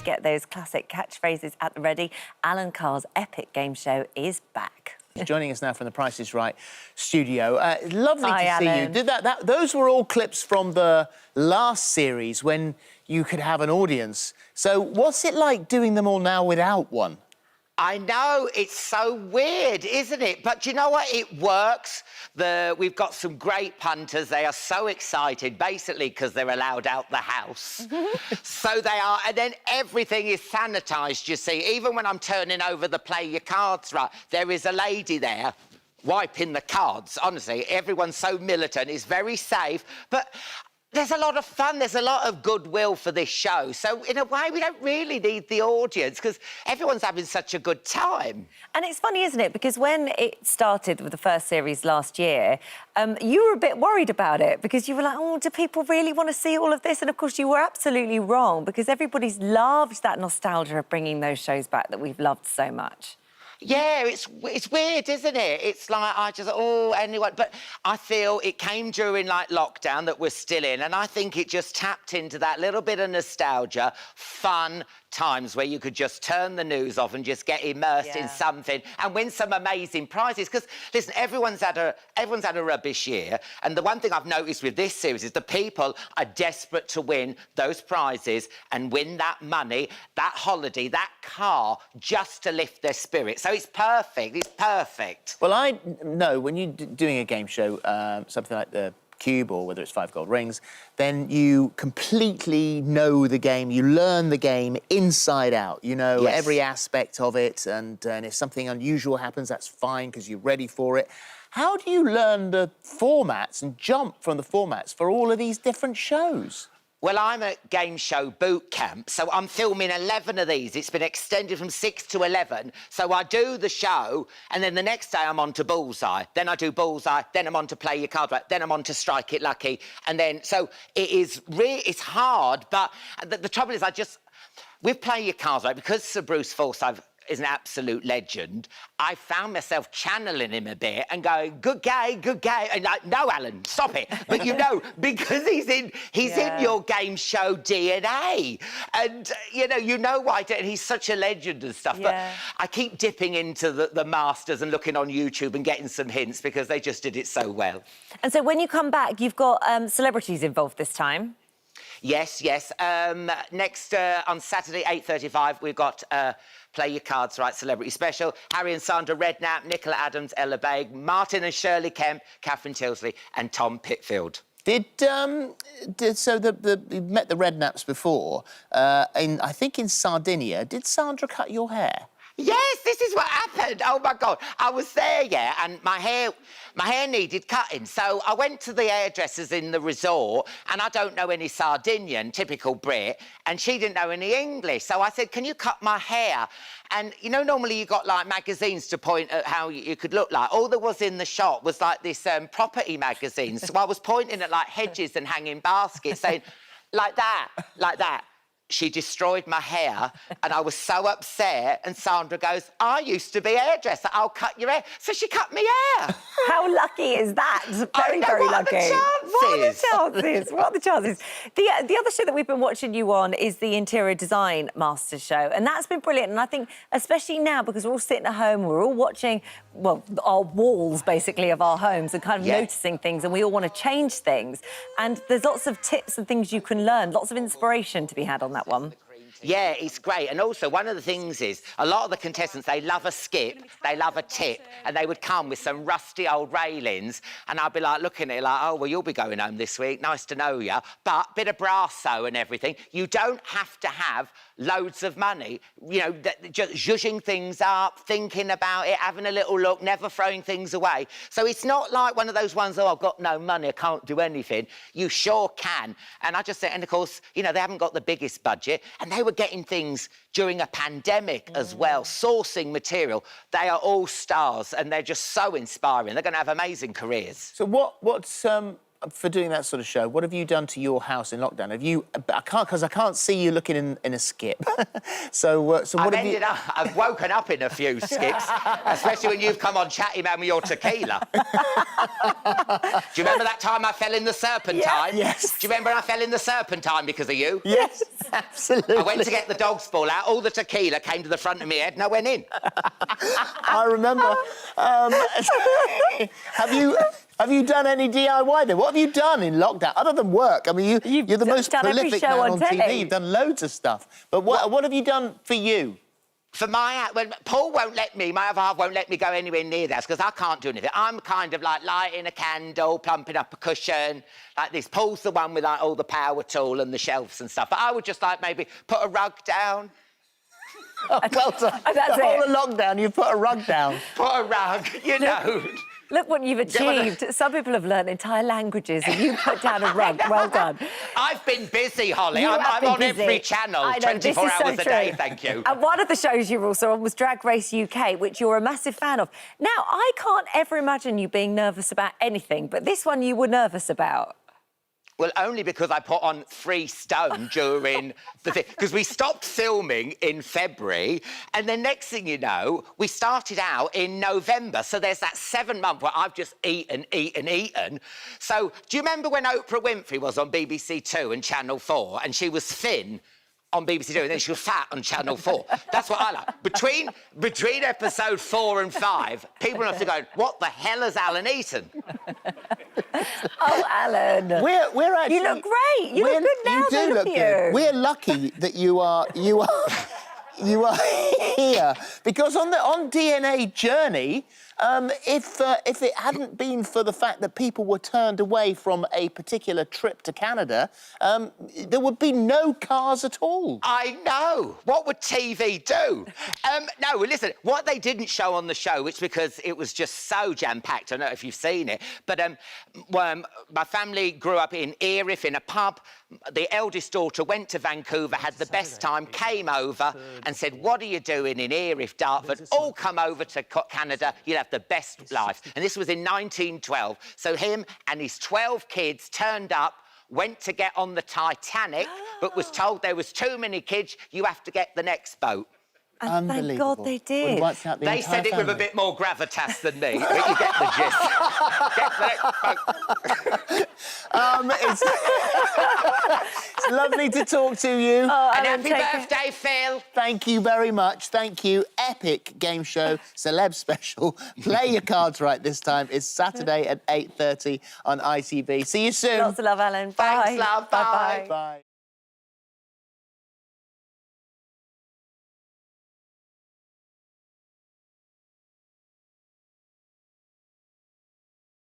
get those classic catchphrases at the ready. Alan Carr's epic game show is back. He's joining us now from the Price is Right studio. Lovely Hi, to see Alan. you. Those were all clips from the last series when you could have an audience. So what's it like doing them all now without one? I know, it's so weird, isn't it? But you know what? It works. We've got some great punters. They are so excited, basically, because they're allowed out the house. So they are, and then everything is sanitised, you see. Even when I'm turning over the play your cards right, there is a lady there wiping the cards. Honestly, everyone's so militant. It's very safe. But there's a lot of fun, there's a lot of goodwill for this show. So, in a way, we don't really need the audience because everyone's having such a good time. And it's funny, isn't it? Because when it started with the first series last year, you were a bit worried about it because you were like, oh, do people really want to see all of this? And, of course, you were absolutely wrong because everybody's loved that nostalgia of bringing those shows back that we've loved so much. Yeah, it's weird, isn't it? It's like, anyone. But I feel it came during, like, lockdown that we're still in, and I think it just tapped into that little bit of nostalgia, fun times where you could just turn the news off and just get immersed in something and win some amazing prizes. Because, listen, everyone's had a rubbish year, and the one thing I've noticed with this series is the people are desperate to win those prizes and win that money, that holiday, that car, just to lift their spirits. So it's perfect. It's perfect. Well, I know when you're doing a game show, something like the Cube or whether it's 5 Gold Rings, then you completely know the game, you learn the game inside out, you know every aspect of it, and if something unusual happens, that's fine because you're ready for it. How do you learn the formats and jump from the formats for all of these different shows? Well, I'm at Game Show Boot Camp, so I'm filming 11 of these. It's been extended from 6 to 11. So I do the show, and then the next day I'm on to Bullseye. Then I do Bullseye, then I'm on to Play Your Card Right, then I'm on to Strike It Lucky. And then, so it's hard, but the trouble is with Play Your Cards Right, because Sir Bruce Forsyth is an absolute legend, I found myself channeling him a bit and going, good game, and like, no, Alan, stop it. But you know, because he's in your game show DNA. And, you know why, and he's such a legend and stuff. But I keep dipping into the masters and looking on YouTube and getting some hints because they just did it so well. And so when you come back, you've got celebrities involved this time. Yes. Next, on Saturday, 8:35, we've got Play Your Cards Right Celebrity Special. Harry and Sandra Redknapp, Nicola Adams, Ella Baig, Martin and Shirley Kemp, Catherine Tilsley and Tom Pitfield. So you met the Redknapps before, I think in Sardinia. Did Sandra cut your hair? Yes, this is what happened. Oh, my God. I was there, and my hair needed cutting. So I went to the hairdressers in the resort, and I don't know any Sardinian, typical Brit, and she didn't know any English. So I said, can you cut my hair? And, normally you got, like, magazines to point at how you could look like. All there was in the shop was, like, this property magazine. So I was pointing at, like, hedges and hanging baskets, saying, like that. She destroyed my hair, and I was so upset. And Sandra goes, I used to be a hairdresser. I'll cut your hair. So she cut me hair. How lucky is that? Very lucky. What are the chances? What are the chances? The other show that we've been watching you on is the Interior Design Master Show, and that's been brilliant. And I think, especially now, because we're all sitting at home, we're all watching, well, our walls, basically, of our homes and kind of noticing things, and we all want to change things. And there's lots of tips and things you can learn, lots of inspiration to be had on that one. Yeah, it's great. And also, one of the things is, a lot of the contestants, they love a skip, they love a tip, and they would come with some rusty old railings, and I'd be like, looking at it like, oh, well, you'll be going home this week, nice to know you. But bit of brasso and everything. You don't have to have loads of money. Just zhuzhing things up, thinking about it, having a little look, never throwing things away. So it's not like one of those ones, oh, I've got no money, I can't do anything. You sure can. And I just think, and of course, they haven't got the biggest budget, and they were getting things during a pandemic as well, sourcing material. They are all stars, and they're just so inspiring. They're going to have amazing careers. So what's for doing that sort of show, what have you done to your house in lockdown? Have you? Because I can't see you looking in a skip. so what have you? I've woken up in a few skips, especially when you've come on chatty man with your tequila. Do you remember that time I fell in the Serpentine? Yeah. Yes. Do you remember I fell in the Serpentine because of you? Yes, absolutely. I went to get the dog's ball out. All the tequila came to the front of my head, and I went in. I remember. Have you done any DIY then? What have you done in lockdown other than work? I mean, you're the most prolific man on TV. You've done loads of stuff. But what have you done for you? For when Paul won't let me, my other half won't let me go anywhere near the house because I can't do anything. I'm kind of like lighting a candle, plumping up a cushion, like this. Paul's the one with like all the power tool and the shelves and stuff. But I would just like maybe put a rug down. Oh, well done. That's the whole of lockdown, you put a rug down. Put a rug, you know. Look what you've achieved. Some people have learned entire languages and you put down a rug. Well done. I've been busy, Holly. You I'm have been on busy. every channel, I know, 24 this is hours so a day, true. thank you. And one of the shows you were also on was Drag Race UK, which you're a massive fan of. Now, I can't ever imagine you being nervous about anything, but this one you were nervous about. Well, only because I put on 3 stone during the thing. Because we stopped filming in February, and then next thing you know, we started out in November. So there's that 7 month where I've just eaten. So do you remember when Oprah Winfrey was on BBC 2 and Channel 4, and she was thin on BBC 2, and then she was fat on Channel 4. That's what I like. Between episode 4 and 5, people have to go, what the hell has Alan eaten? Oh, Alan. We're actually... You look great. You look good now. You do look good. We're lucky that you are here because on DNA Journey, if it hadn't been for the fact that people were turned away from a particular trip to Canada, there would be no cars at all. I know. What would TV do? No, listen, what they didn't show on the show, which because it was just so jam-packed, I don't know if you've seen it, but my family grew up in Erith in a pub. The eldest daughter went to Vancouver, had the best time, came over and said, what are you doing in Erith, Dartford? All come over to Canada, you'll have the best life. And this was in 1912. So him and his 12 kids turned up, went to get on the Titanic, but was told there was too many kids, you have to get the next boat. And thank God they did. They said it with a bit more gravitas than me, but you get the gist. Get the next boat. It's lovely to talk to you. Oh, and Alan, happy birthday, Phil. Thank you very much. Thank you. Epic game show, celeb special. Play your cards right this time. It's Saturday at 8:30 on ITV. See you soon. Lots of love, Alan. Bye. Thanks, love. Bye. Bye.